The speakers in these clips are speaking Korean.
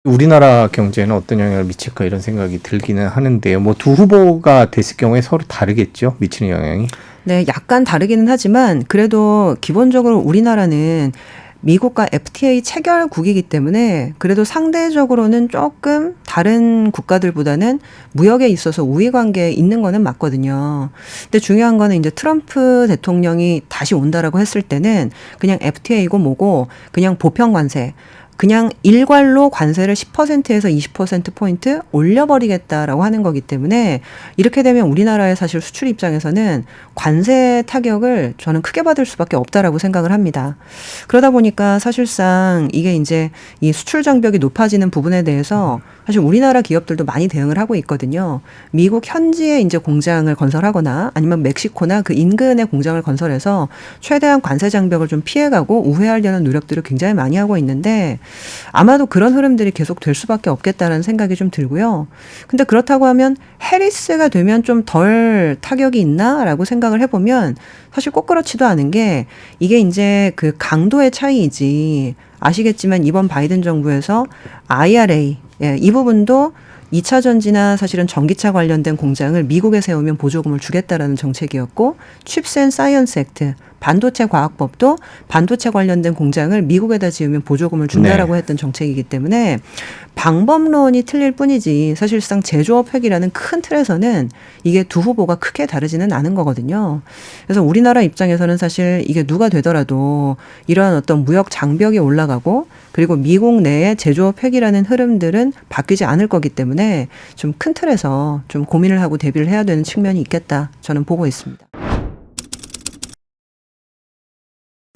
우리나라 경제에는 어떤 영향을 미칠까 이런 생각이 들기는 하는데요. 뭐 두 후보가 됐을 경우에 서로 다르겠죠? 미치는 영향이. 네, 약간 다르기는 하지만 그래도 기본적으로 우리나라는 미국과 FTA 체결국이기 때문에 그래도 상대적으로는 조금 다른 국가들보다는 무역에 있어서 우위 관계에 있는 거는 맞거든요. 근데 중요한 거는 이제 트럼프 대통령이 다시 온다라고 했을 때는 그냥 FTA고 뭐고 그냥 보편 관세, 그냥 일괄로 관세를 10%에서 20%포인트 올려버리겠다라고 하는 거기 때문에 이렇게 되면 우리나라의 사실 수출 입장에서는 관세 타격을 저는 크게 받을 수밖에 없다라고 생각을 합니다. 그러다 보니까 사실상 이게 이제 이 수출 장벽이 높아지는 부분에 대해서 사실 우리나라 기업들도 많이 대응을 하고 있거든요. 미국 현지에 이제 공장을 건설하거나 아니면 멕시코나 그 인근의 공장을 건설해서 최대한 관세 장벽을 좀 피해가고 우회하려는 노력들을 굉장히 많이 하고 있는데 아마도 그런 흐름들이 계속 될 수밖에 없겠다는 생각이 좀 들고요. 근데 그렇다고 하면 해리스가 되면 좀 덜 타격이 있나라고 생각을 해보면 사실 꼭 그렇지도 않은 게 이게 이제 그 강도의 차이이지 아시겠지만 이번 바이든 정부에서 IRA 이 부분도 2차 전지나 사실은 전기차 관련된 공장을 미국에 세우면 보조금을 주겠다라는 정책이었고 칩스 앤 사이언스 액트 반도체 과학법도 반도체 관련된 공장을 미국에다 지으면 보조금을 준다라고 했던 정책이기 때문에 방법론이 틀릴 뿐이지 사실상 제조업 획이라는 큰 틀에서는 이게 두 후보가 크게 다르지는 않은 거거든요. 그래서 우리나라 입장에서는 사실 이게 누가 되더라도 이러한 어떤 무역 장벽이 올라가고 그리고 미국 내의 제조업 획이라는 흐름들은 바뀌지 않을 거기 때문에 좀 큰 틀에서 좀 고민을 하고 대비를 해야 되는 측면이 있겠다 저는 보고 있습니다.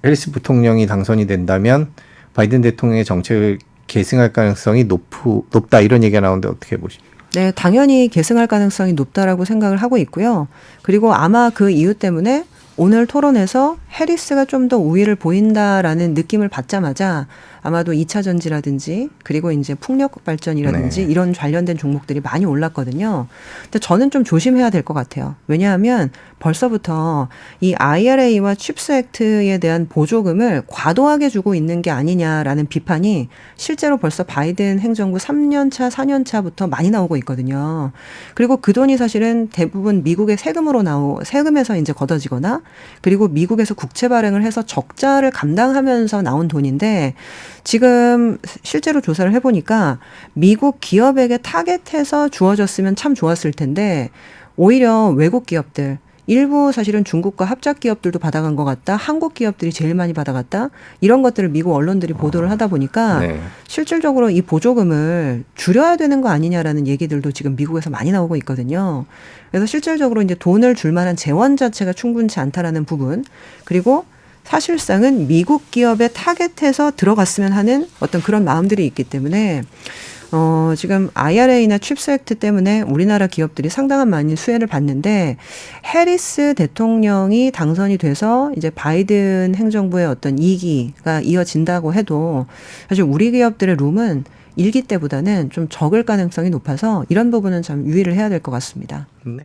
해리스 부통령이 당선이 된다면 바이든 대통령의 정책을 계승할 가능성이 높다 이런 얘기가 나오는데 어떻게 보십니까? 네, 당연히 계승할 가능성이 높다라고 생각을 하고 있고요. 그리고 아마 그 이유 때문에 오늘 토론에서 해리스가 좀 더 우위를 보인다라는 느낌을 받자마자 아마도 2차 전지라든지 그리고 이제 풍력 발전이라든지 이런 관련된 종목들이 많이 올랐거든요. 근데 저는 좀 조심해야 될 것 같아요. 왜냐하면 벌써부터 이 IRA와 칩스 액트에 대한 보조금을 과도하게 주고 있는 게 아니냐라는 비판이 실제로 벌써 바이든 행정부 3년 차, 4년 차부터 많이 나오고 있거든요. 그리고 그 돈이 사실은 대부분 미국의 세금에서 이제 걷어지거나 그리고 미국에서 국채 발행을 해서 적자를 감당하면서 나온 돈인데 지금 실제로 조사를 해보니까 미국 기업에게 타겟해서 주어졌으면 참 좋았을 텐데 오히려 외국 기업들 일부 사실은 중국과 합작 기업들도 받아간 것 같다. 한국 기업들이 제일 많이 받아갔다. 이런 것들을 미국 언론들이 보도를 하다 보니까 실질적으로 이 보조금을 줄여야 되는 거 아니냐라는 얘기들도 지금 미국에서 많이 나오고 있거든요. 그래서 실질적으로 이제 돈을 줄 만한 재원 자체가 충분치 않다라는 부분 그리고 사실상은 미국 기업에 타겟해서 들어갔으면 하는 어떤 그런 마음들이 있기 때문에 지금 IRA나 칩스 액트 때문에 우리나라 기업들이 상당한 많이 수혜를 받는데 해리스 대통령이 당선이 돼서 이제 바이든 행정부의 어떤 2기가 이어진다고 해도 사실 우리 기업들의 룸은 1기 때보다는 좀 적을 가능성이 높아서 이런 부분은 참 유의를 해야 될 것 같습니다.